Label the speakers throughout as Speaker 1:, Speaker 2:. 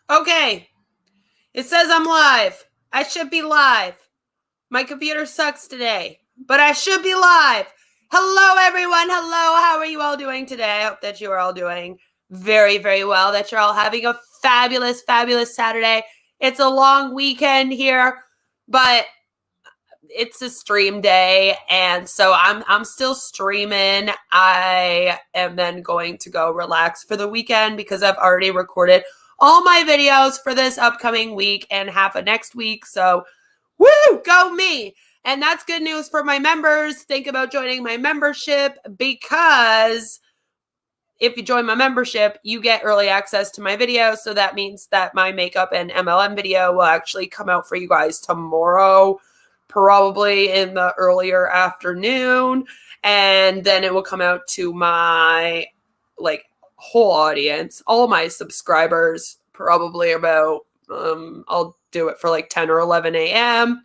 Speaker 1: Okay, it says I'm live. I should be live. My computer sucks today, but I should be live. Hello, everyone. Hello. How are you all doing today? I hope that you are all doing very, very well, that you're all having a fabulous, fabulous Saturday. It's a long weekend here, but it's a stream day, and so I'm still streaming. I am then going to go relax for the weekend because I've already recorded all my videos for this upcoming week and half of next week. So, woo, go me. And that's good news for my members. Think about joining my membership, because if you join my membership, you get early access to my videos. So that means that my makeup and MLM video will actually come out for you guys tomorrow, probably in the earlier afternoon. And then it will come out to my whole audience, all my subscribers, probably about I'll do it for like 10 or 11 a.m.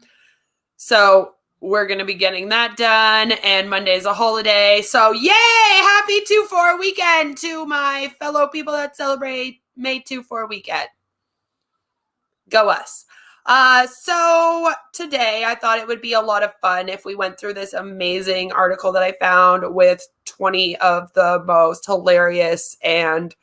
Speaker 1: So we're going to be getting that done, and Monday's a holiday. So yay! Happy 2-4 weekend to my fellow people that celebrate May 2-4 weekend. Go us. So today I thought it would be a lot of fun if we went through this amazing article that I found with 20 of the most hilarious and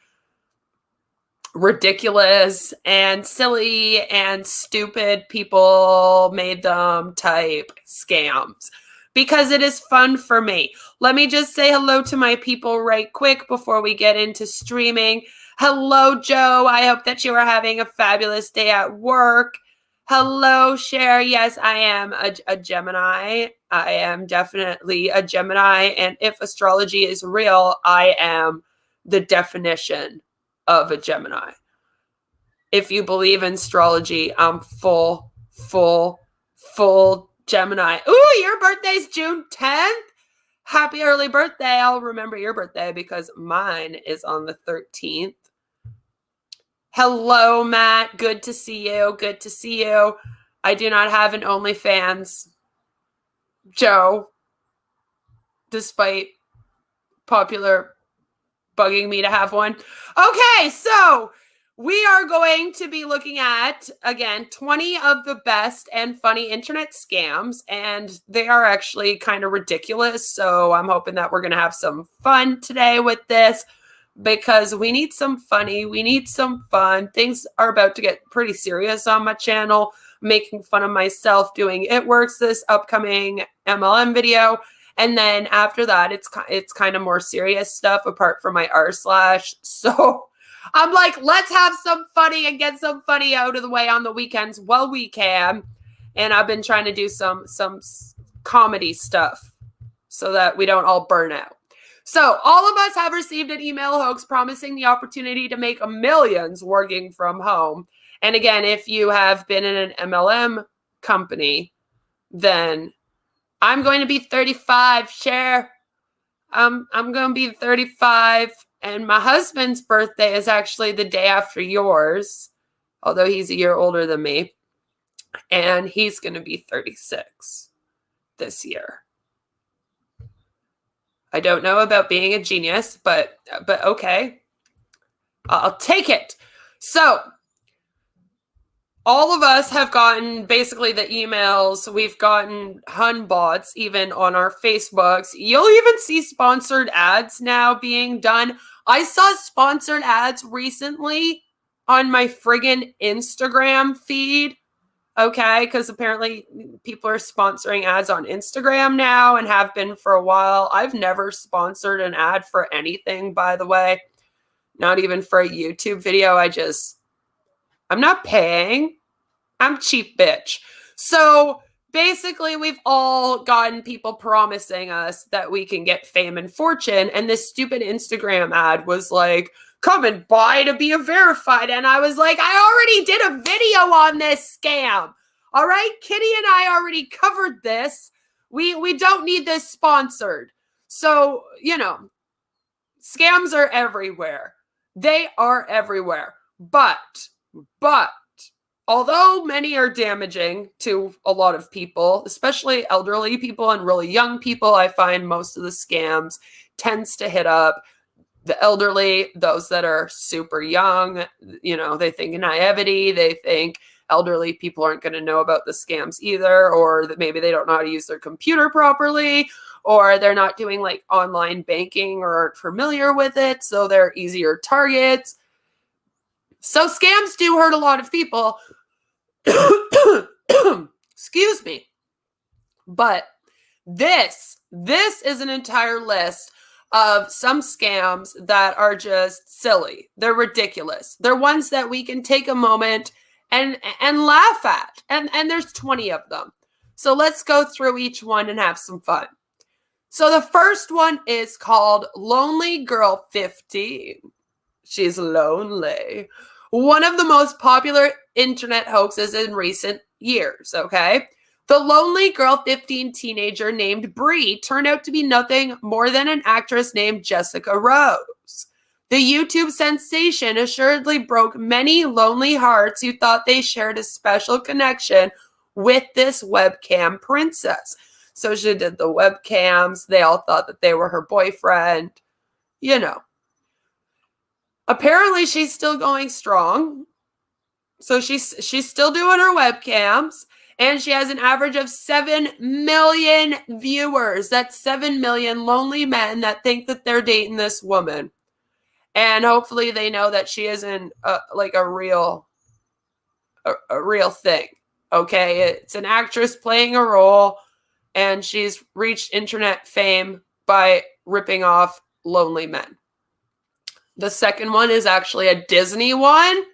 Speaker 1: ridiculous and silly and stupid people made them type scams, because it is fun for me. Let me just say hello to my people right quick before we get into streaming. Hello, Joe. I hope that you are having a fabulous day at work. Hello, Cher. Yes, I am a Gemini. I am definitely a Gemini. And if astrology is real, I am the definition of a Gemini. If you believe in astrology, I'm full Gemini. Ooh, your birthday's June 10th? Happy early birthday. I'll remember your birthday because mine is on the 13th. Hello, Matt. Good to see you. Good to see you. I do not have an OnlyFans, Joe, despite popular bugging me to have one. Okay, so we are going to be looking at, again, 20 of the best and funny internet scams, and they are actually kind of ridiculous. So I'm hoping that we're going to have some fun today with this, because we need some funny, we need some fun. Things are about to get pretty serious on my channel. I'm making fun of myself doing It Works, this upcoming MLM video. And then after that, it's kind of more serious stuff apart from my r/. So I'm like, let's have some funny and get some funny out of the way on the weekends while we can. And I've been trying to do some comedy stuff so that we don't all burn out. So all of us have received an email hoax promising the opportunity to make millions working from home. And again, if you have been in an MLM company, then I'm going to be 35, Cher. I'm going to be 35, and my husband's birthday is actually the day after yours, although he's a year older than me, and he's going to be 36 this year. I don't know about being a genius, but okay. I'll take it. So all of us have gotten basically the emails. We've gotten Hun bots even on our Facebooks. You'll even see sponsored ads now being done. I saw sponsored ads recently on my friggin' Instagram feed. Okay, because apparently people are sponsoring ads on Instagram now and have been for a while. I've never sponsored an ad for anything, by the way. Not even for a YouTube video. I'm not paying. I'm cheap bitch. So basically, we've all gotten people promising us that we can get fame and fortune. And this stupid Instagram ad was like, come and buy to be a verified. And I was like, I already did a video on this scam. All right, Kitty and I already covered this. We don't need this sponsored. So, scams are everywhere. They are everywhere. But although many are damaging to a lot of people, especially elderly people and really young people, I find most of the scams tends to hit up the elderly, those that are super young, they think naivety, they think elderly people aren't going to know about the scams either, or that maybe they don't know how to use their computer properly, or they're not doing like online banking or aren't familiar with it, so they're easier targets. So scams do hurt a lot of people. Excuse me. But this is an entire list of some scams that are just silly. They're ridiculous. They're ones that we can take a moment and laugh at. And there's 20 of them. So let's go through each one and have some fun. So the first one is called Lonely Girl 15. She's lonely. One of the most popular internet hoaxes in recent years, okay? The Lonely Girl 15 teenager named Bree turned out to be nothing more than an actress named Jessica Rose. The YouTube sensation assuredly broke many lonely hearts who thought they shared a special connection with this webcam princess. So she did the webcams. They all thought that they were her boyfriend. Apparently she's still going strong. So she's still doing her webcams. And she has an average of 7 million viewers. That's 7 million lonely men that think that they're dating this woman. And hopefully they know that she isn't like a real thing. Okay, it's an actress playing a role, and she's reached internet fame by ripping off lonely men. The second one is actually a Disney one.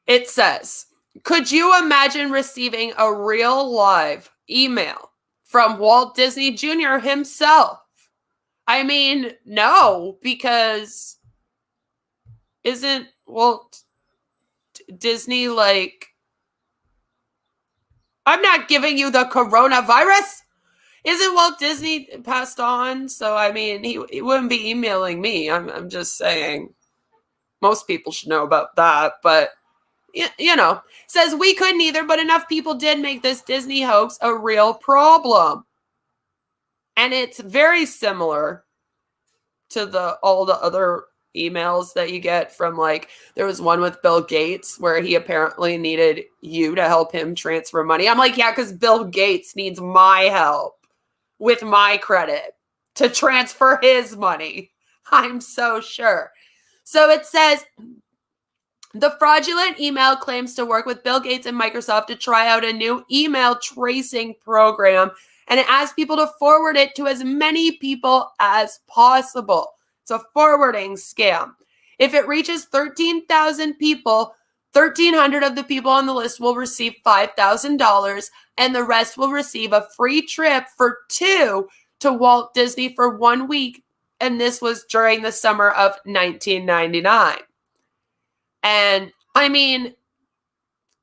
Speaker 1: It says, could you imagine receiving a real live email from Walt Disney Jr. himself? I mean, no, because isn't Walt Disney like, I'm not giving you the coronavirus? Isn't Walt Disney passed on? So, I mean, he wouldn't be emailing me. I'm just saying. Most people should know about that, but says we couldn't either, but enough people did make this Disney hoax a real problem. And it's very similar to all the other emails that you get from, like, there was one with Bill Gates where he apparently needed you to help him transfer money. I'm like, yeah, because Bill Gates needs my help with my credit to transfer his money. I'm so sure. So it says, the fraudulent email claims to work with Bill Gates and Microsoft to try out a new email tracing program, and it asks people to forward it to as many people as possible. It's a forwarding scam. If it reaches 13,000 people, 1,300 of the people on the list will receive $5,000, and the rest will receive a free trip for 2 to Walt Disney for 1 week, and this was during the summer of 1999. And I mean,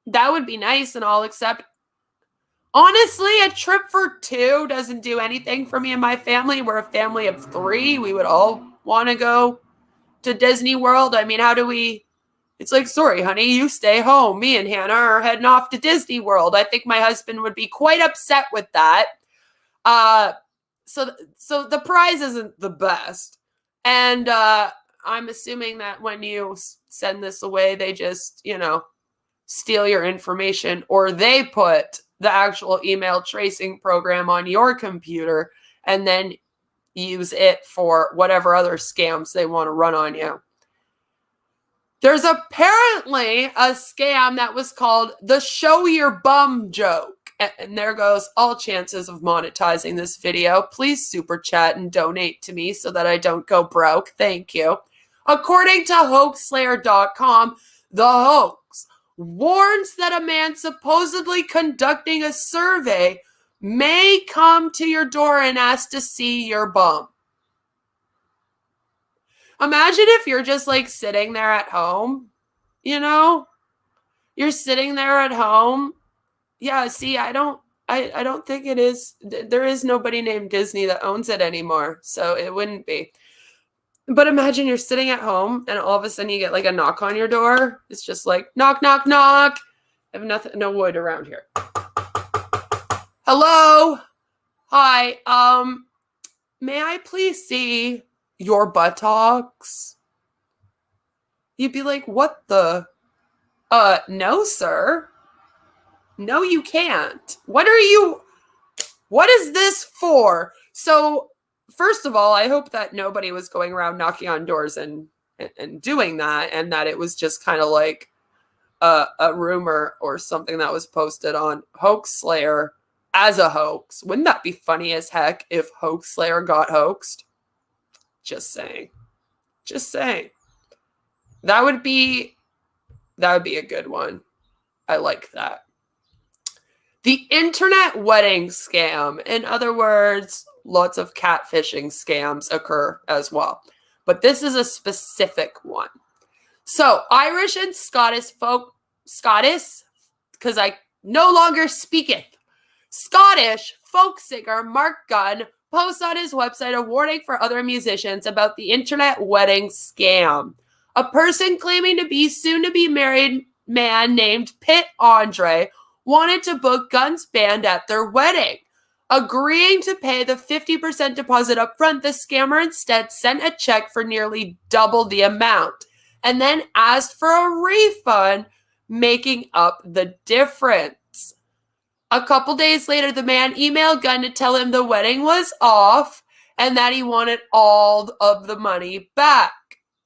Speaker 1: that would be nice and all, except honestly, a trip for 2 doesn't do anything for me and my family. We're a family of 3. We would all want to go to Disney World. I mean, it's like, sorry, honey, you stay home. Me and Hannah are heading off to Disney World. I think my husband would be quite upset with that. So the prize isn't the best. And, I'm assuming that when you send this away, they just, steal your information, or they put the actual email tracing program on your computer and then use it for whatever other scams they want to run on you. There's apparently a scam that was called the show your bum joke. And there goes all chances of monetizing this video. Please super chat and donate to me so that I don't go broke. Thank you. According to hoaxslayer.com, the hoax warns that a man supposedly conducting a survey may come to your door and ask to see your bum. Imagine if you're just like sitting there at home, You're sitting there at home. Yeah, see, I don't think it is. There is nobody named Disney that owns it anymore, so it wouldn't be. But imagine you're sitting at home and all of a sudden you get like a knock on your door. It's just like, knock, knock, knock. I have no wood around here. Hello? Hi. may I please see your buttocks? You'd be like, what the? No, sir. No, you can't. What is this for? So, first of all, I hope that nobody was going around knocking on doors and doing that, and that it was just kind of like a rumor or something that was posted on Hoax Slayer as a hoax. Wouldn't that be funny as heck if Hoax Slayer got hoaxed? Just saying. Just saying. That would be a good one. I like that. The internet wedding scam. In other words, lots of catfishing scams occur as well. But this is a specific one. So, Irish and Scottish, because I no longer speak it. Scottish folk singer Mark Gunn posts on his website a warning for other musicians about the internet wedding scam. A person claiming to be soon-to-be married man named Pitt Andre wanted to book Gunn's band at their wedding. Agreeing to pay the 50% deposit up front, the scammer instead sent a check for nearly double the amount and then asked for a refund, making up the difference. A couple days later, the man emailed Gunn to tell him the wedding was off and that he wanted all of the money back.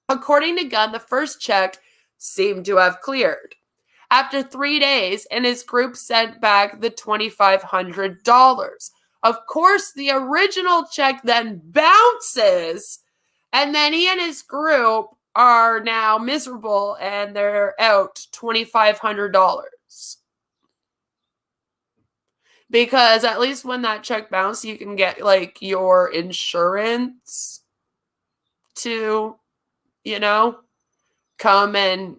Speaker 1: According to Gunn, the first check seemed to have cleared. After 3 days, and his group sent back the $2,500. Of course, the original check then bounces, and then he and his group are now miserable, and they're out $2,500. Because at least when that check bounces, you can get, like, your insurance to, come and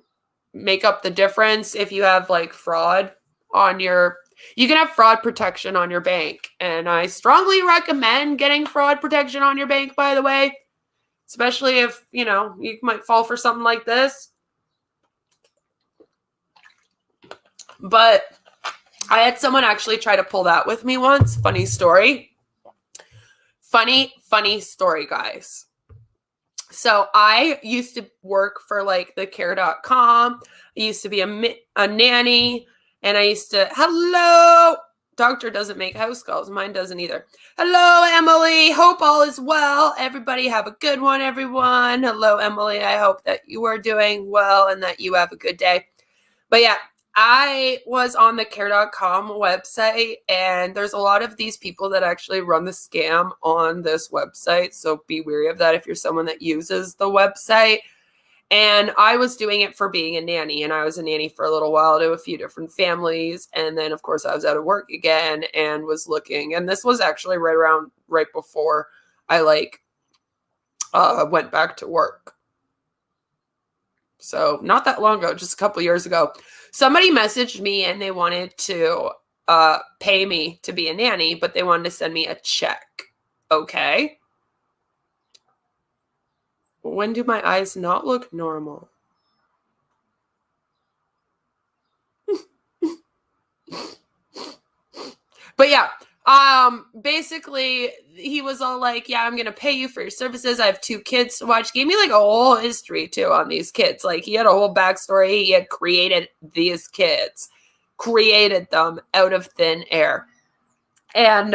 Speaker 1: make up the difference if you have like fraud on you can have fraud protection on your bank. And I strongly recommend getting fraud protection on your bank, by the way, especially if, you might fall for something like this. But I had someone actually try to pull that with me once. Funny story. Funny story, guys. So I used to work for like the care.com. I used to be a nanny, and I used to, hello, doctor doesn't make house calls. Mine doesn't either. Hello, Emily. Hope all is well. Everybody have a good one, everyone. Hello, Emily. I hope that you are doing well and that you have a good day. But yeah, I was on the care.com website, and there's a lot of these people that actually run the scam on this website. So be wary of that if you're someone that uses the website. And I was doing it for being a nanny, and I was a nanny for a little while to a few different families. And then, of course, I was out of work again and was looking. And this was actually right before I went back to work. So not that long ago, just a couple years ago. Somebody messaged me and they wanted to pay me to be a nanny, but they wanted to send me a check. Okay. When do my eyes not look normal? But yeah, basically he was all like, yeah, I'm going to pay you for your services. I have 2 kids to watch. Gave me like a whole history too on these kids. Like he had a whole backstory. He had created these kids, created them out of thin air. And,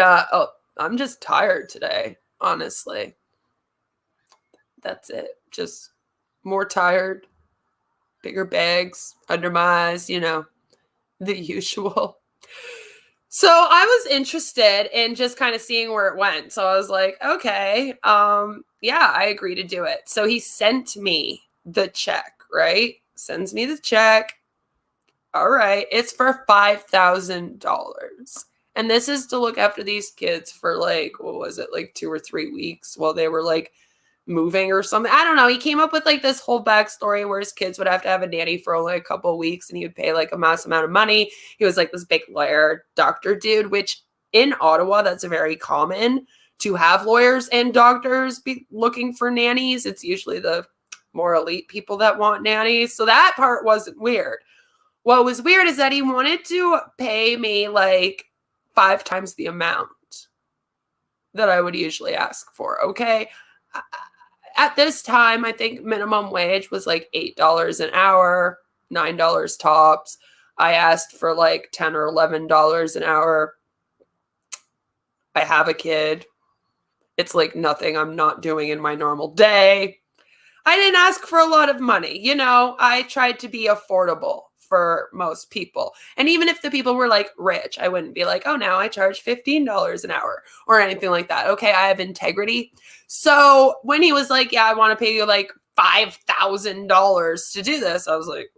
Speaker 1: I'm just tired today, honestly. That's it. Just more tired, bigger bags under my eyes, the usual. So I was interested in just kind of seeing where it went. So I was like, okay, yeah, I agree to do it. So he sent me the check, right? Sends me the check. All right. It's for $5,000. And this is to look after these kids for like, what was it? Like 2 or 3 weeks while they were like moving or something. I don't know. He came up with like this whole backstory where his kids would have to have a nanny for only a couple of weeks and he would pay like a mass amount of money. He was like this big lawyer doctor dude, which in Ottawa, that's very common to have lawyers and doctors be looking for nannies. It's usually the more elite people that want nannies. So that part wasn't weird. What was weird is that he wanted to pay me like 5 times the amount. that I would usually ask for. Okay. At this time, I think minimum wage was like $8 an hour, $9 tops. I asked for like $10 or $11 an hour. I have a kid. It's like nothing I'm not doing in my normal day. I didn't ask for a lot of money. You know, I tried to be affordable for most people. And even if the people were like rich, I wouldn't be like, oh, now I charge $15 an hour or anything like that. Okay, I have integrity. So when he was like, yeah, I want to pay you like $5,000 to do this, I was like,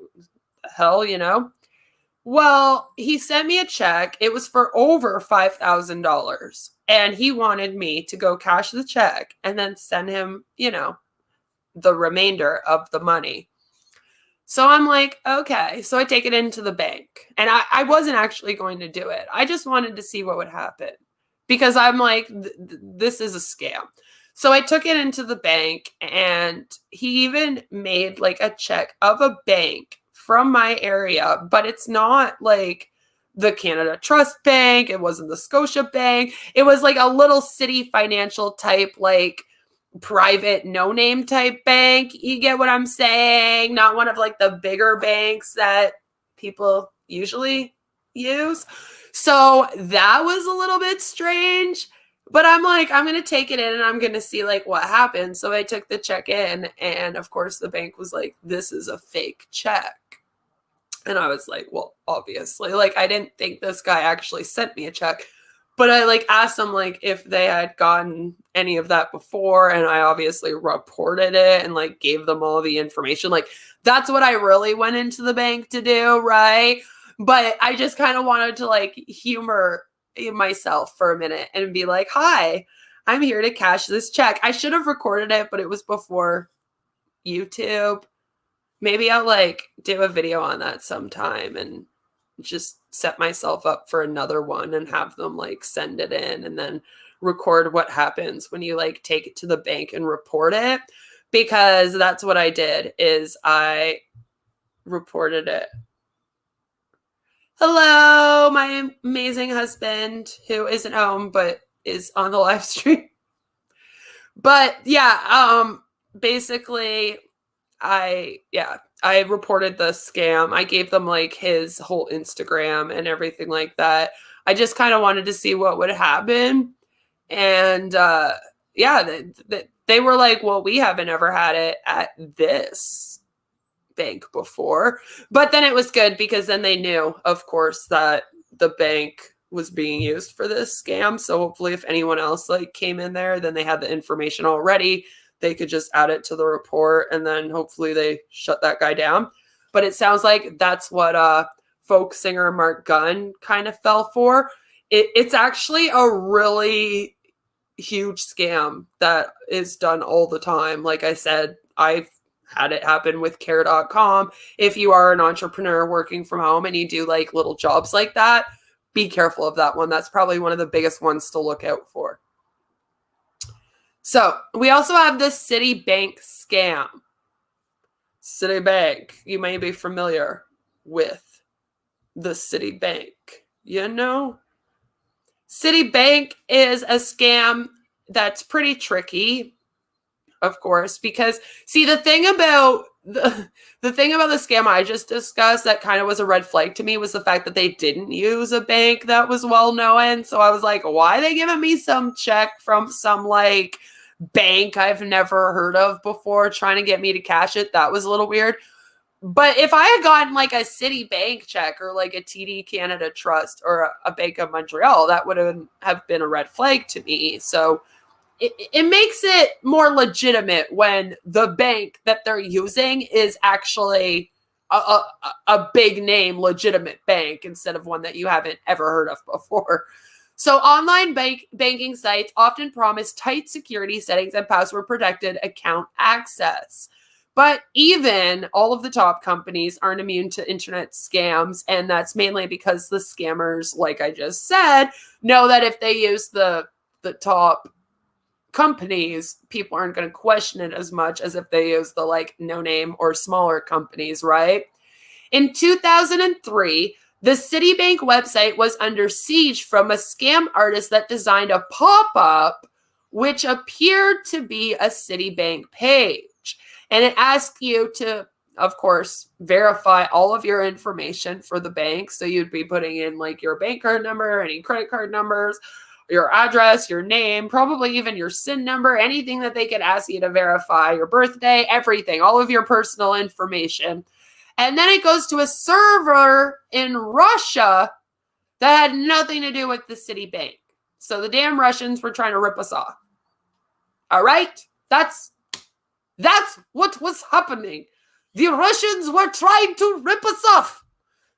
Speaker 1: the hell, you know? Well, he sent me a check. It was for over $5,000. And he wanted me to go cash the check and then send him, you know, the remainder of the money. So I'm like, okay. So I take it into the bank. And I wasn't actually going to do it. I just wanted to see what would happen because I'm like, this is a scam. So I took it into the bank and he even made like a check of a bank from my area, but it's not like the Canada Trust Bank. It wasn't the Scotia Bank. It was like a little city financial type, like private no-name type bank. You get what I'm saying? Not one of like the bigger banks that people usually use. So that was a little bit strange, but I'm like, I'm going to take it in and I'm going to see like what happens. So I took the check in and of course the bank was like, this is a fake check. And I was like, well, obviously, like I didn't think this guy actually sent me a check. But I like asked them like if they had gotten any of that before, and I obviously reported it and like gave them all the information. Like that's what I really went into the bank to do, right? But I just kind of wanted to like humor myself for a minute and be like, "Hi, I'm here to cash this check." I should have recorded it, but it was before YouTube. Maybe I'll like do a video on that sometime and just set myself up for another one and have them like send it in and then record what happens when you like take it to the bank and report it, because that's what I did is I reported it. Hello, my amazing husband who isn't home but is on the live stream. But yeah, basically I reported the scam. I gave them like his whole Instagram and everything like that. I just kind of wanted to see what would happen. And they were like, well, we haven't ever had it at this bank before. But then it was good because then they knew, of course, that the bank was being used for this scam. So hopefully if anyone else like came in there, then they had the information already. They could just add it to the report and then hopefully they shut that guy down. But it sounds like that's what folk singer Mark Gunn kind of fell for. It's actually a really huge scam that is done all the time. Like I said, I've had it happen with care.com. If you are an entrepreneur working from home and you do like little jobs like that, be careful of that one. That's probably one of the biggest ones to look out for. So we also have the Citibank scam. Citibank, you may be familiar with the Citibank, you know? Citibank is a scam that's pretty tricky, of course, because see the thing about the scam I just discussed that kind of was a red flag to me was the fact that they didn't use a bank that was well known. So I was like, why are they giving me some check from some like bank I've never heard of before trying to get me to cash it? That was a little weird. But if I had gotten like a Citibank check or like a TD Canada Trust or a Bank of Montreal, that would have been a red flag to me. So it makes it more legitimate when the bank that they're using is actually a big name, legitimate bank instead of one that you haven't ever heard of before. So online banking sites often promise tight security settings and password protected account access. But even all of the top companies aren't immune to internet scams. And that's mainly because the scammers, like I just said, know that if they use the top companies, people aren't going to question it as much as if they use the like no name or smaller companies, right? In 2003, the Citibank website was under siege from a scam artist that designed a pop-up which appeared to be a Citibank page. And it asked you to, of course, verify all of your information for the bank. So you'd be putting in like your bank card number, any credit card numbers, your address, your name, probably even your SIN number, anything that they could ask you to verify, your birthday, everything, all of your personal information. And then it goes to a server in Russia that had nothing to do with the Citibank. So the damn Russians were trying to rip us off. All right? That's what was happening. The Russians were trying to rip us off.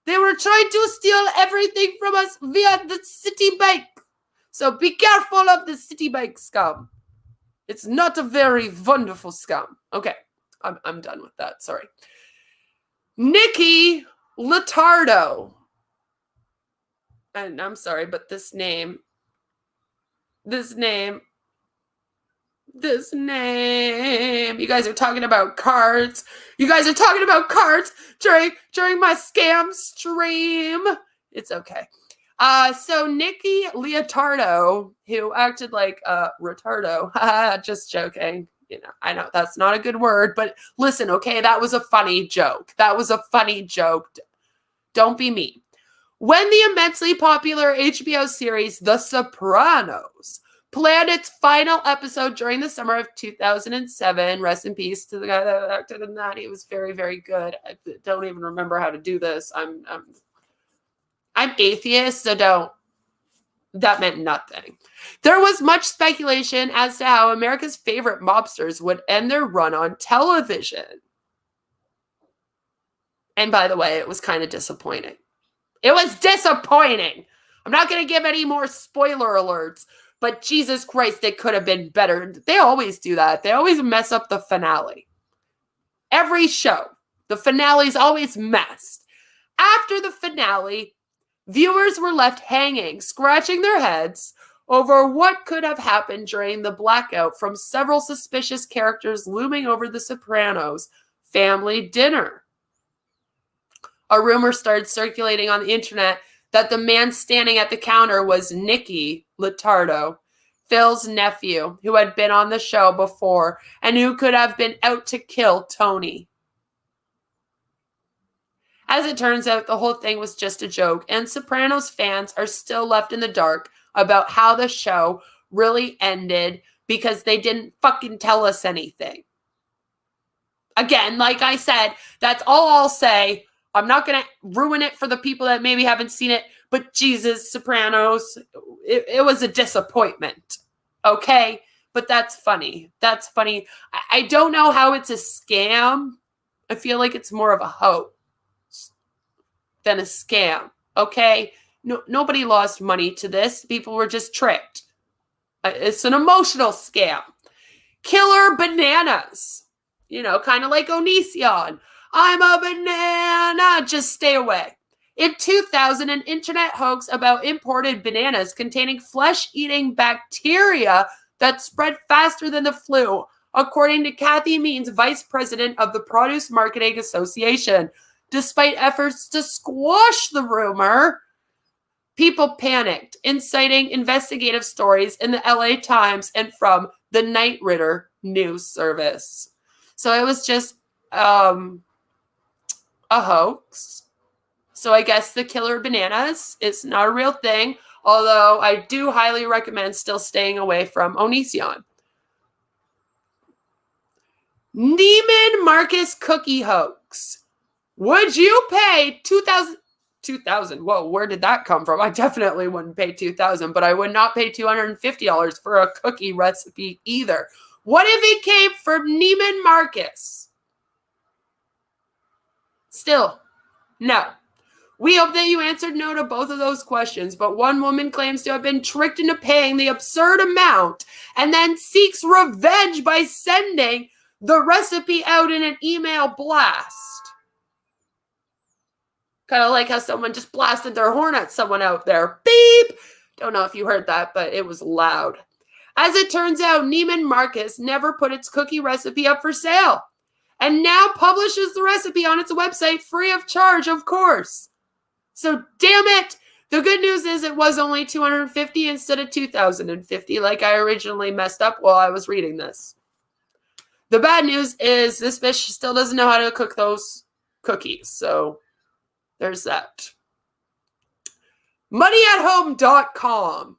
Speaker 1: They were trying to steal everything from us via the Citibank. So be careful of the Citibank scam. It's not a very wonderful scam. Okay, I'm done with that. Sorry. Nikki Letardo. And I'm sorry, but this name. You guys are talking about cards. During my scam stream. It's okay. So Nikki Leotardo, who acted like retardo, just joking. You know, I know that's not a good word, but listen, okay, that was a funny joke. Don't be mean. When the immensely popular HBO series The Sopranos planned its final episode during the summer of 2007, rest in peace to the guy that acted in that. He was very, very good. I don't even remember how to do this. I'm atheist, so that meant nothing. There was much speculation as to how America's favorite mobsters would end their run on television. And by the way, it was kind of disappointing. I'm not going to give any more spoiler alerts, but Jesus Christ, it could have been better. They always do that. They always mess up the finale. Every show, the finale's always messed. After the finale, viewers were left hanging, scratching their heads over what could have happened during the blackout from several suspicious characters looming over the Sopranos family dinner. A rumor started circulating on the internet that the man standing at the counter was Nikki Letardo, Phil's nephew, who had been on the show before and who could have been out to kill Tony. As it turns out, the whole thing was just a joke, and Sopranos fans are still left in the dark about how the show really ended because they didn't fucking tell us anything. Again, like I said, that's all I'll say. I'm not going to ruin it for the people that maybe haven't seen it, but Jesus, Sopranos, it was a disappointment, okay? But that's funny. I don't know how it's a scam. I feel like it's more of a hoax than a scam, okay? No, nobody lost money to this. People were just tricked. It's an emotional scam. Killer bananas. You know, kind of like Onision. I'm a banana. Just stay away. In 2000, an internet hoax about imported bananas containing flesh-eating bacteria that spread faster than the flu, according to Kathy Means, vice president of the Produce Marketing Association. Despite efforts to squash the rumor, people panicked, inciting investigative stories in the LA Times and from the Knight Ridder news service. So it was just a hoax. So I guess the killer bananas is not a real thing, although I do highly recommend still staying away from Onision. Neiman Marcus cookie hoax. Would you pay $2,000? Whoa, where did that come from? I definitely wouldn't pay $2,000, but I would not pay $250 for a cookie recipe either. What if it came from Neiman Marcus? Still, no. We hope that you answered no to both of those questions, but one woman claims to have been tricked into paying the absurd amount and then seeks revenge by sending the recipe out in an email blast. Kind of like how someone just blasted their horn at someone out there. Beep! Don't know if you heard that, but it was loud. As it turns out, Neiman Marcus never put its cookie recipe up for sale and now publishes the recipe on its website free of charge, of course. So damn it, The good news is it was only 250 instead of 2,050, like I originally messed up while I was reading this. The bad news is this bitch still doesn't know how to cook those cookies. So there's that. Moneyathome.com.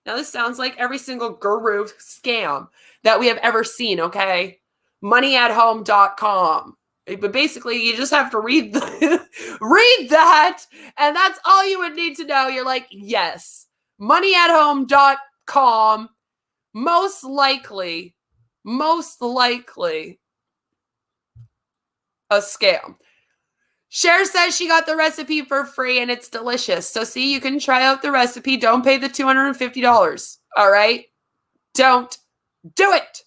Speaker 1: Now, this sounds like every single guru scam that we have ever seen, okay? Moneyathome.com. But basically, you just have to read read that, and that's all you would need to know. You're like, yes, moneyathome.com, most likely, a scam. Cher says she got the recipe for free, and it's delicious. So, see, you can try out the recipe. Don't pay the $250, all right? Don't do it.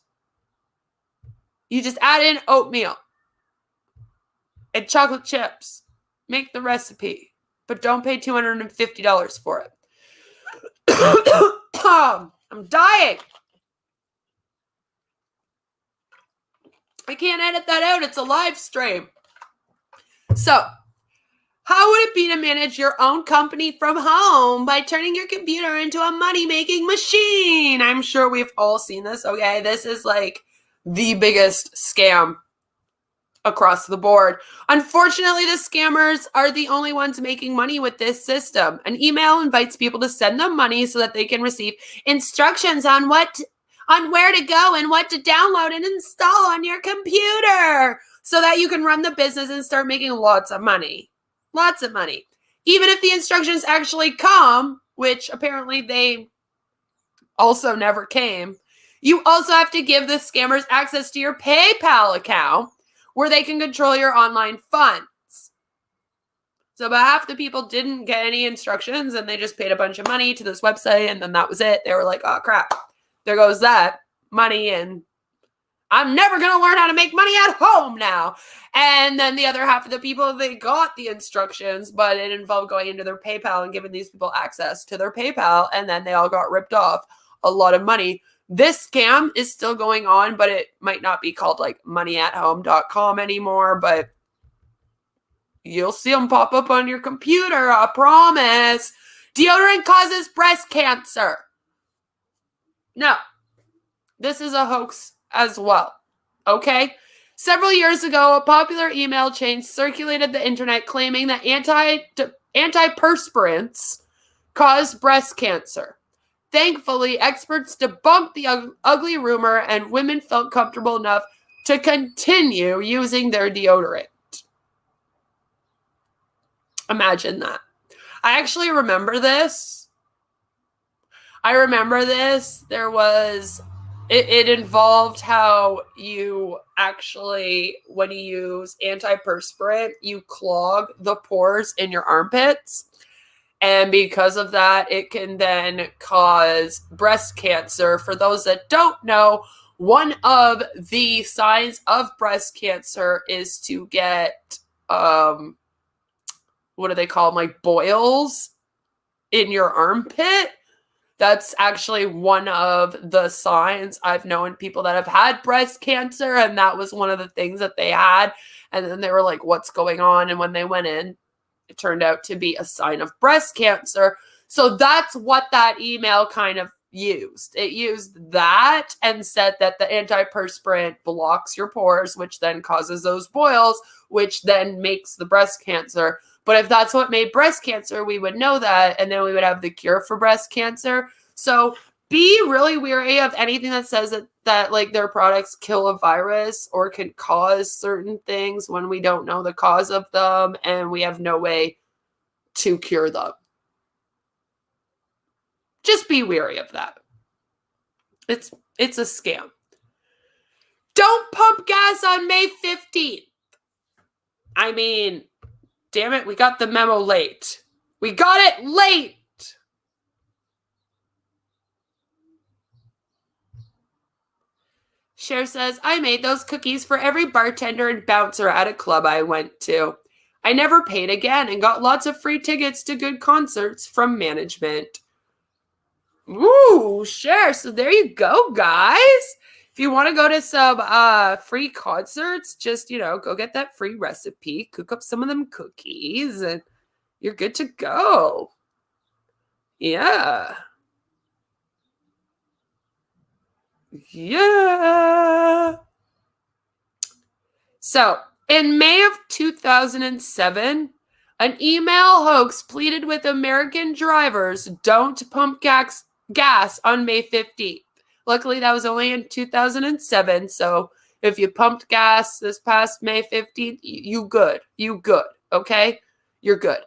Speaker 1: You just add in oatmeal and chocolate chips. Make the recipe, but don't pay $250 for it. I'm dying. I can't edit that out. It's a live stream. So, how would it be to manage your own company from home by turning your computer into a money-making machine? I'm sure we've all seen this, okay? This is like the biggest scam across the board. Unfortunately, the scammers are the only ones making money with this system. An email invites people to send them money so that they can receive instructions on where to go and what to download and install on your computer so that you can run the business and start making lots of money. Lots of money. Even if the instructions actually come, which apparently they also never came, you also have to give the scammers access to your PayPal account where they can control your online funds. So about half the people didn't get any instructions and they just paid a bunch of money to this website and then that was it. They were like, oh crap, there goes that money and I'm never going to learn how to make money at home now. And then the other half of the people, they got the instructions, but it involved going into their PayPal and giving these people access to their PayPal. And then they all got ripped off a lot of money. This scam is still going on, but it might not be called like moneyathome.com anymore, but you'll see them pop up on your computer, I promise. Deodorant causes breast cancer. No, this is a hoax as well, okay? Several years ago, a popular email chain circulated the internet claiming that antiperspirants cause breast cancer. Thankfully, experts debunked the ugly rumor and women felt comfortable enough to continue using their deodorant. Imagine that. I actually remember this. There was, it involved how you actually, when you use antiperspirant, you clog the pores in your armpits. And because of that, it can then cause breast cancer. For those that don't know, one of the signs of breast cancer is to get, what do they call them? Like boils in your armpit. That's actually one of the signs. I've known people that have had breast cancer, and that was one of the things that they had. And then they were like, what's going on? And when they went in, it turned out to be a sign of breast cancer. So that's what that email kind of used. It used that and said that the antiperspirant blocks your pores, which then causes those boils, which then makes the breast cancer. But if that's what made breast cancer, we would know that, and then we would have the cure for breast cancer. So be really wary of anything that says that like their products kill a virus or can cause certain things when we don't know the cause of them and we have no way to cure them. Just be wary of that. It's a scam. Don't pump gas on May 15th. I mean, damn it, we got the memo late. We got it late. Cher says, I made those cookies for every bartender and bouncer at a club I went to. I never paid again and got lots of free tickets to good concerts from management. Ooh, Cher. So there you go, guys. If you want to go to some free concerts, just, go get that free recipe, cook up some of them cookies, and you're good to go. Yeah. Yeah. So, in May of 2007, an email hoax pleaded with American drivers don't pump gas on May 15th. Luckily, that was only in 2007. So, if you pumped gas this past May 15th, you good. You good. Okay? You're good.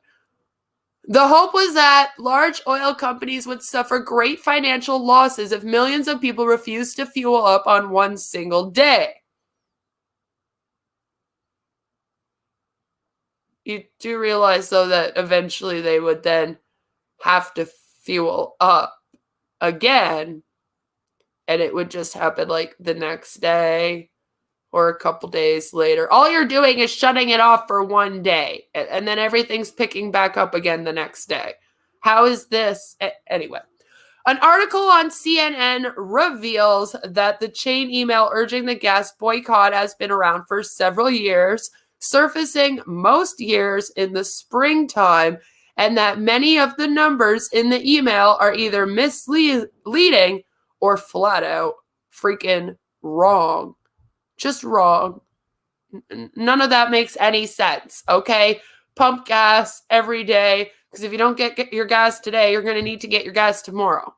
Speaker 1: The hope was that large oil companies would suffer great financial losses if millions of people refused to fuel up on one single day. You do realize, though, that eventually they would then have to fuel up again, and it would just happen like the next day or a couple days later. All you're doing is shutting it off for one day, and then everything's picking back up again the next day. How is this? Anyway. An article on CNN reveals that the chain email urging the gas boycott has been around for several years, surfacing most years in the springtime, and that many of the numbers in the email are either misleading or flat out freaking wrong. Just wrong. None of that makes any sense, okay? Pump gas every day, because if you don't get your gas today, you're going to need to get your gas tomorrow.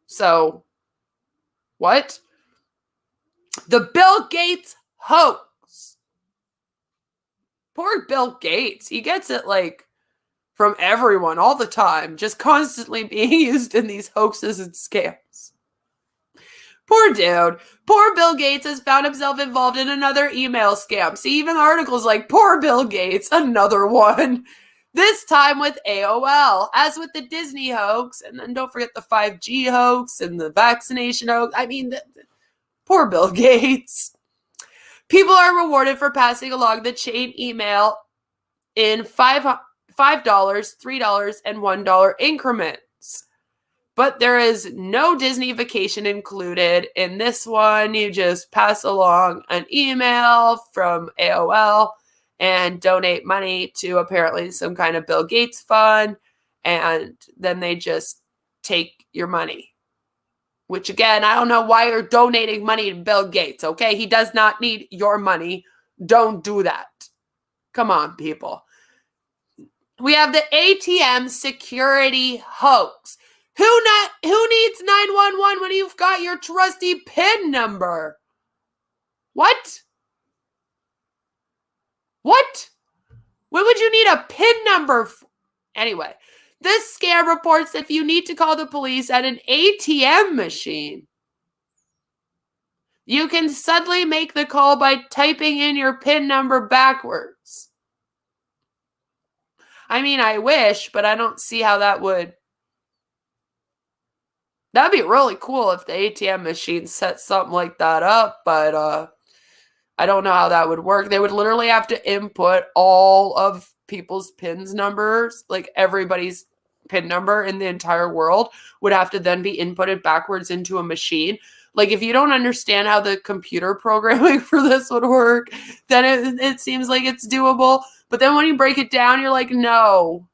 Speaker 1: So, what? The Bill Gates hoax. Poor Bill Gates. He gets it like from everyone all the time, just constantly being used in these hoaxes and scams. Poor dude. Poor Bill Gates has found himself involved in another email scam. See, even articles like, poor Bill Gates, another one. This time with AOL, as with the Disney hoax, and then don't forget the 5G hoax and the vaccination hoax. I mean, poor Bill Gates. People are rewarded for passing along the chain email in $5, $3, and $1 increments. But there is no Disney vacation included in this one. You just pass along an email from AOL and donate money to apparently some kind of Bill Gates fund, and then they just take your money. Which, again, I don't know why you're donating money to Bill Gates, okay? He does not need your money. Don't do that. Come on, people. We have the ATM security hoax. Who needs 911 when you've got your trusty PIN number? What? What? When would you need a PIN number? Anyway, this scam reports if you need to call the police at an ATM machine, you can suddenly make the call by typing in your PIN number backwards. I mean, I wish, but I don't see how that would. That'd be really cool if the ATM machine set something like that up, but I don't know how that would work. They would literally have to input all of people's PIN numbers, like everybody's PIN number in the entire world would have to then be inputted backwards into a machine. Like, if you don't understand how the computer programming for this would work, then it seems like it's doable. But then when you break it down, you're like, no,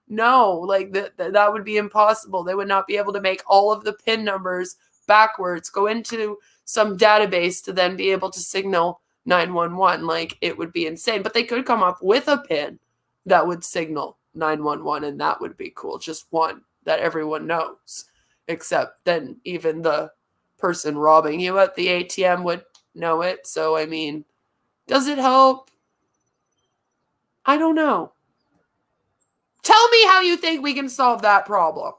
Speaker 1: like that would be impossible. They would not be able to make all of the PIN numbers backwards, go into some database to then be able to signal 911. Like, it would be insane. But they could come up with a PIN that would signal 911, and that would be cool. Just one that everyone knows. Except then even the person robbing you at the ATM would know it. So, I mean, does it help? I don't know. Tell me how you think we can solve that problem.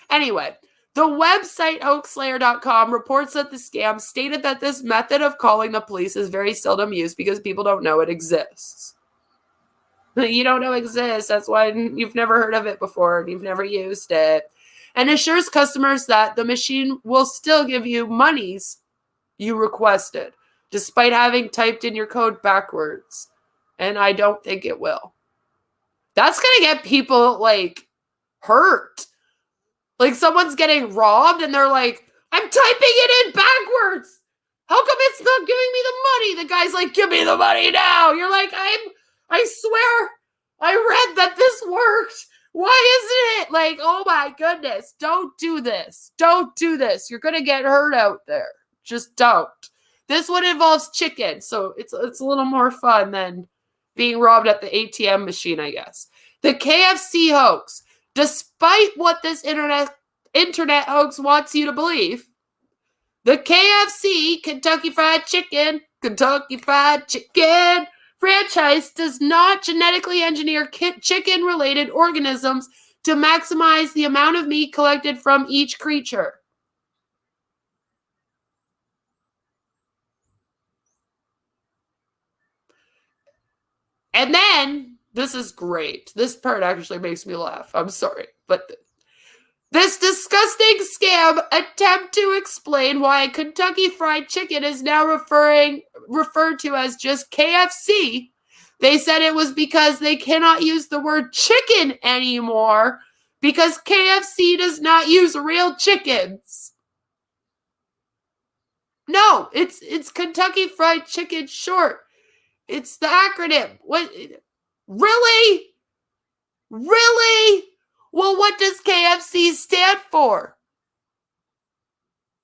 Speaker 1: Anyway, the website hoaxslayer.com reports that the scam stated that this method of calling the police is very seldom used because people don't know it exists. You don't know it exists. That's why you've never heard of it before and you've never used it. And assures customers that the machine will still give you monies you requested, despite having typed in your code backwards. And I don't think it will. That's going to get people, like, hurt. Like, someone's getting robbed and they're like, I'm typing it in backwards. How come it's not giving me the money? The guy's like, give me the money now. You're like, I swear I read that this worked. Why isn't it? Like, oh my goodness, don't do this. Don't do this. You're going to get hurt out there. Just don't. This one involves chicken, so it's a little more fun than being robbed at the ATM machine, I guess. The KFC hoax. Despite what this internet hoax wants you to believe, the KFC, Kentucky Fried Chicken franchise does not genetically engineer chicken-related organisms to maximize the amount of meat collected from each creature. And then, this is great. This part actually makes me laugh. I'm sorry, but this disgusting scam attempt to explain why Kentucky Fried Chicken is now referred to as just KFC. They said it was because they cannot use the word chicken anymore because KFC does not use real chickens. No, it's Kentucky Fried Chicken short. It's the acronym. What? Really? Really? Well, what does KFC stand for?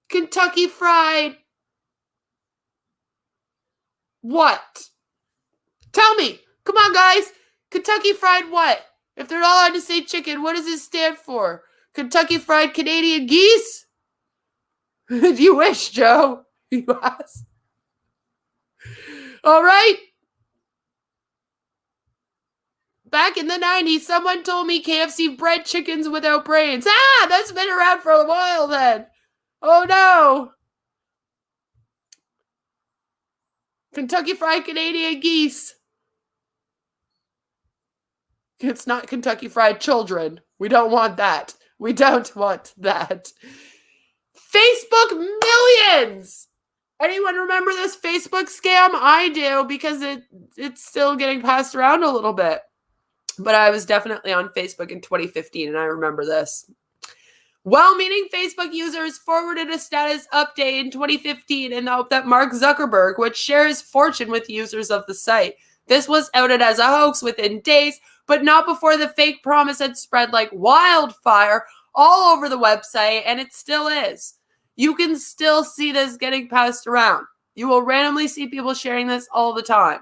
Speaker 1: Kentucky Fried what? Tell me. Come on, guys. Kentucky Fried what? If they're all allowed to say chicken, what does it stand for? Kentucky Fried Canadian Geese? You wish, Joe. You asked. All right. Back in the 90s, someone told me KFC bred chickens without brains. Ah, that's been around for a while then. Oh no. Kentucky Fried Canadian Geese. It's not Kentucky Fried Children. We don't want that. We don't want that. Facebook millions. Anyone remember this Facebook scam? I do because it's still getting passed around a little bit. But I was definitely on Facebook in 2015, and I remember this. Well-meaning Facebook users forwarded a status update in 2015 in the hope that Mark Zuckerberg would share his fortune with users of the site. This was outed as a hoax within days, but not before the fake promise had spread like wildfire all over the website, and it still is. You can still see this getting passed around. You will randomly see people sharing this all the time.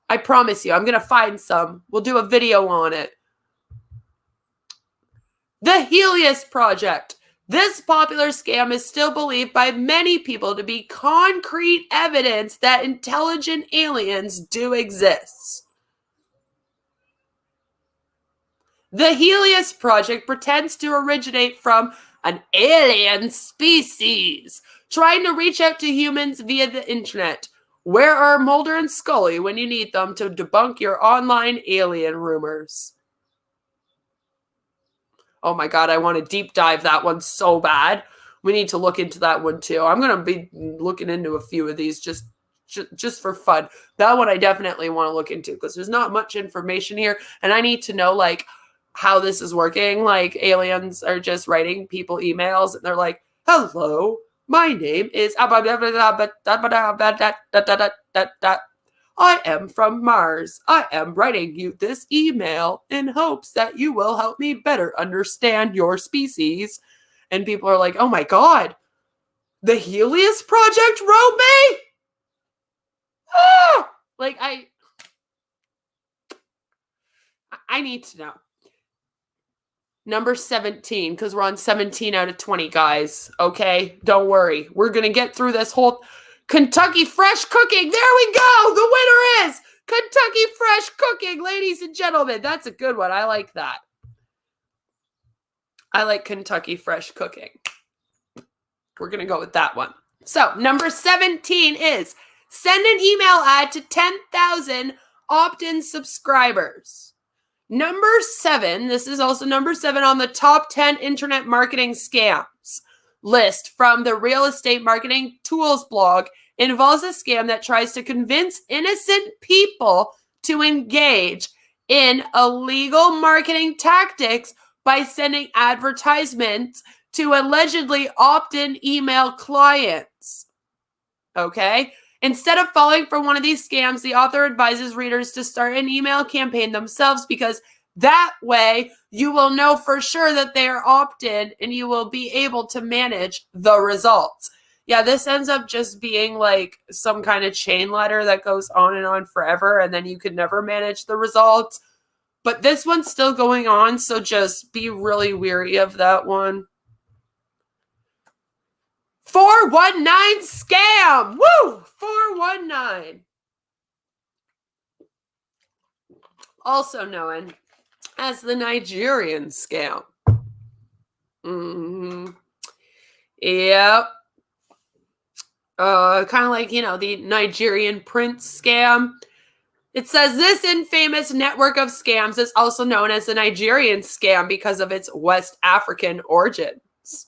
Speaker 1: I promise you, I'm going to find some. We'll do a video on it. The Helios Project. This popular scam is still believed by many people to be concrete evidence that intelligent aliens do exist. The Helios Project pretends to originate from an alien species trying to reach out to humans via the internet. Where are Mulder and Scully when you need them to debunk your online alien rumors? Oh my God, I want to deep dive that one so bad. We need to look into that one too. I'm going to be looking into a few of these just for fun. That one I definitely want to look into because there's not much information here. And I need to know like how this is working. Like aliens are just writing people emails and they're like, hello. My name is I am from Mars. I am writing you this email in hopes that you will help me better understand your species. And people are like, oh my God, the Helios Project wrote me? Ah! Like, I need to know. Number 17, because we're on 17 out of 20, guys. Okay? Don't worry. We're going to get through this whole Kentucky Fresh Cooking. There we go. The winner is Kentucky Fresh Cooking, ladies and gentlemen. That's a good one. I like that. I like Kentucky Fresh Cooking. We're going to go with that one. So, number 17 is send an email ad to 10,000 opt-in subscribers. Number 7, this is also number 7 on the top 10 internet marketing scams list from the Real Estate Marketing Tools blog, involves a scam that tries to convince innocent people to engage in illegal marketing tactics by sending advertisements to allegedly opt-in email clients. Okay? Instead of falling for one of these scams, the author advises readers to start an email campaign themselves because That way, you will know for sure that they are opt-in and you will be able to manage the results. Yeah, this ends up just being like some kind of chain letter that goes on and on forever, and then you can never manage the results. But this one's still going on, so just be really weary of that one. 419 scam! Woo! 419. Also known as the Nigerian scam. Yep. Kind of like, the Nigerian prince scam. It says this infamous network of scams is also known as the Nigerian scam because of its West African origins.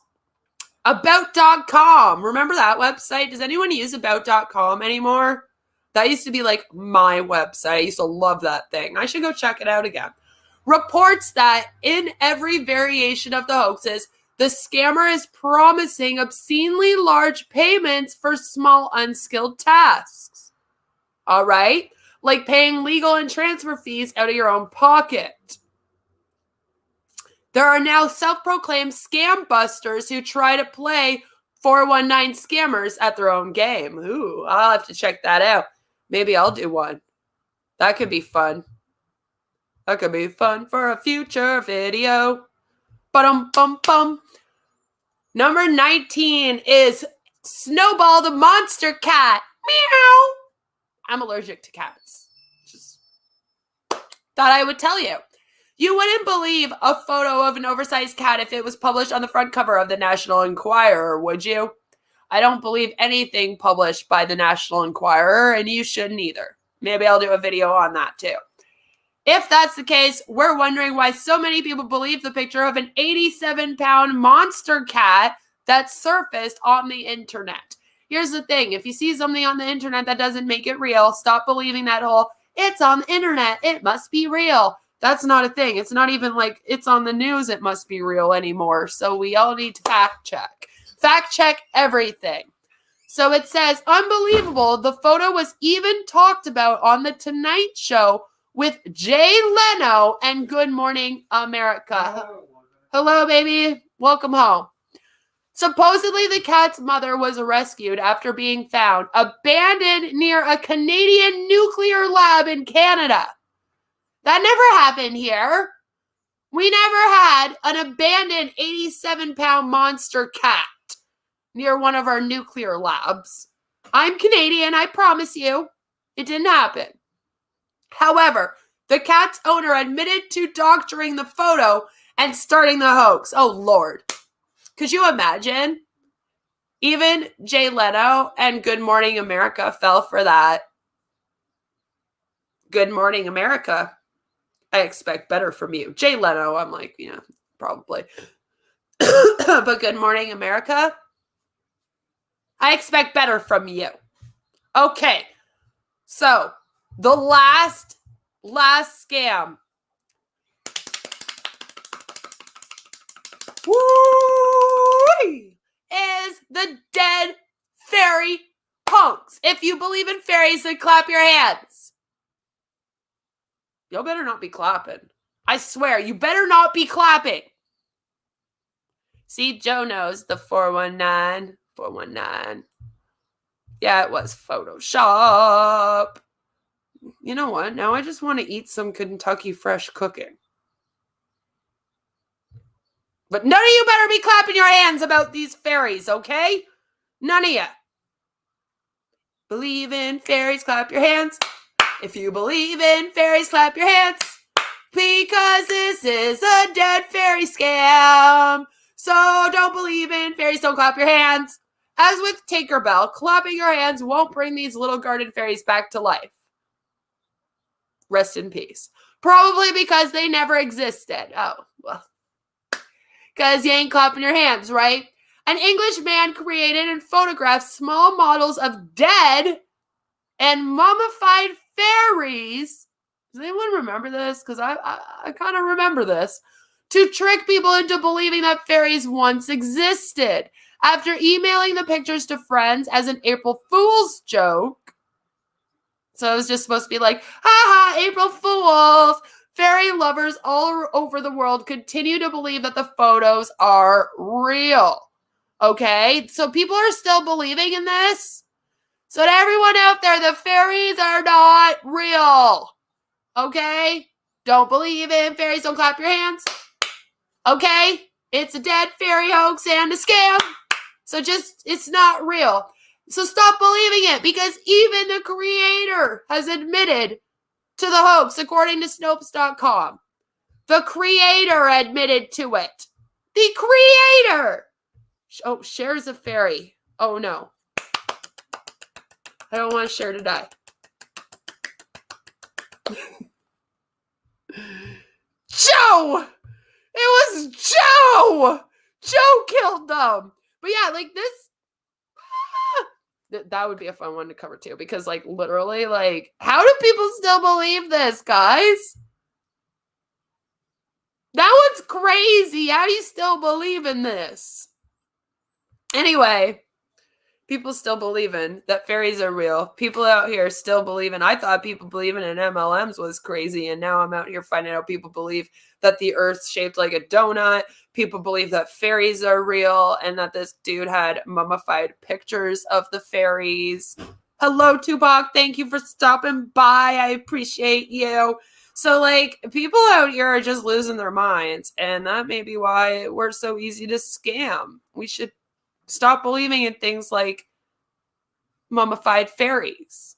Speaker 1: About.com. Remember that website? Does anyone use About.com anymore? That used to be like my website. I used to love that thing. I should go check it out again. Reports that in every variation of the hoaxes, the scammer is promising obscenely large payments for small unskilled tasks. All right? Like paying legal and transfer fees out of your own pocket. There are now self-proclaimed scam busters who try to play 419 scammers at their own game. Ooh, I'll have to check that out. Maybe I'll do one. That could be fun. That could be fun for a future video. Ba-dum-bum-bum. Number 19 is Snowball the Monster Cat. Meow. I'm allergic to cats. Just thought I would tell you. You wouldn't believe a photo of an oversized cat if it was published on the front cover of the National Enquirer, would you? I don't believe anything published by the National Enquirer, and you shouldn't either. Maybe I'll do a video on that too. If that's the case, we're wondering why so many people believe the picture of an 87-pound monster cat that surfaced on the internet. Here's the thing. If you see something on the internet that doesn't make it real, stop believing that whole, it's on the internet, it must be real. That's not a thing. It's not even like it's on the news, it must be real anymore. So we all need to fact check. Fact check everything. So it says, unbelievable. The photo was even talked about on The Tonight Show with Jay Leno and Good Morning America. Hello, baby. Welcome home. Supposedly, the cat's mother was rescued after being found abandoned near a Canadian nuclear lab in Canada. That never happened here. We never had an abandoned 87-pound monster cat near one of our nuclear labs. I'm Canadian, I promise you. It didn't happen. However, the cat's owner admitted to doctoring the photo and starting the hoax. Oh, Lord. Could you imagine? Even Jay Leno and Good Morning America fell for that. Good Morning America. I expect better from you. Jay Leno, I'm like, probably. But Good Morning America, I expect better from you. Okay, so the last scam. Woo! Is the dead fairy hoax. If you believe in fairies, then clap your hands. Y'all better not be clapping. I swear, you better not be clapping. See, Joe knows the 419. 419. Yeah, it was Photoshop. You know what? Now I just want to eat some Kentucky Fresh Cooking. But none of you better be clapping your hands about these fairies, okay? None of you. Believe in fairies, clap your hands. If you believe in fairies, clap your hands. Because this is a dead fairy scam. So don't believe in fairies, don't clap your hands. As with Tinkerbell, clapping your hands won't bring these little garden fairies back to life. Rest in peace. Probably because they never existed. Oh, well. Because you ain't clapping your hands, right? An English man created and photographed small models of dead and mummified fairies. Does anyone remember this? Because I kind of remember this. To trick people into believing that fairies once existed. After emailing the pictures to friends as an April Fool's joke. So it was just supposed to be like, haha, April Fools. Fairy lovers all over the world continue to believe that the photos are real. Okay? So people are still believing in this. So to everyone out there, the fairies are not real. Okay? Don't believe in fairies. Don't clap your hands. Okay? It's a dead fairy hoax and a scam. So it's not real. So stop believing it, because even the creator has admitted to the hoax, according to Snopes.com. The creator admitted to it. The creator! Oh, Cher's a fairy. Oh, no. I don't want Cher to die. Joe! It was Joe! Joe killed them! But yeah, like this... That would be a fun one to cover too, because like literally, like, how do people still believe this, guys? That one's crazy. How do you still believe in this? Anyway, people still believing that fairies are real. People out here still believing. I thought people believing in MLMs was crazy, and now I'm out here finding out people believe that the Earth's shaped like a donut. People believe that fairies are real, and that this dude had mummified pictures of the fairies. Hello, Tupac. Thank you for stopping by. I appreciate you. So, like, people out here are just losing their minds, and that may be why we're so easy to scam. We should stop believing in things like mummified fairies.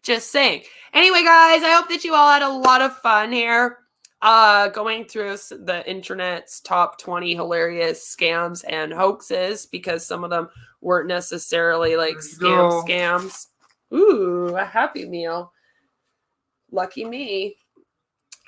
Speaker 1: Just saying. Anyway, guys, I hope that you all had a lot of fun here going through the internet's top 20 hilarious scams and hoaxes, because some of them weren't necessarily like scams. Ooh, a Happy Meal. Lucky me.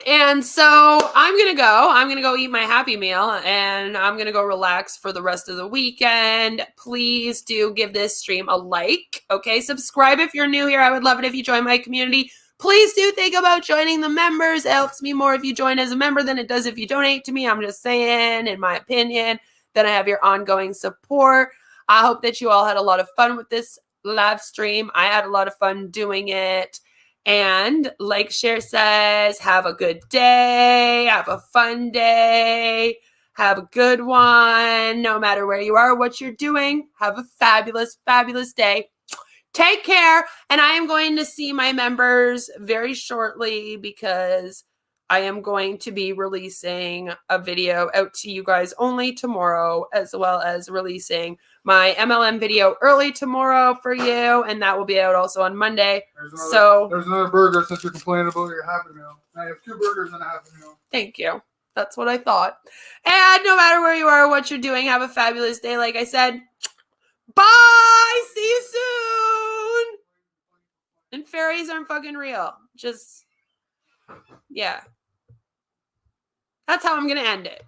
Speaker 1: And so I'm going to go eat my Happy Meal, and I'm going to go relax for the rest of the weekend. Please do give this stream a like. Okay. Subscribe if you're new here. I would love it if you join my community. Please do think about joining the members. It helps me more if you join as a member than it does if you donate to me. I'm just saying, in my opinion, then I have your ongoing support. I hope that you all had a lot of fun with this live stream. I had a lot of fun doing it. And like Cher says, have a good day, have a fun day, have a good one, no matter where you are or what you're doing. Have a fabulous, fabulous day. Take care. And I am going to see my members very shortly, because I am going to be releasing a video out to you guys only tomorrow, as well as releasing my MLM video early tomorrow for you, and that will be out also on Monday.
Speaker 2: There's another burger, since you're complaining about your Happy Meal. I have 2 burgers and a Happy Meal.
Speaker 1: Thank you. That's what I thought. And no matter where you are or what you're doing, have a fabulous day. Like I said, bye. See you soon. And fairies aren't fucking real. Just, yeah. That's how I'm going to end it.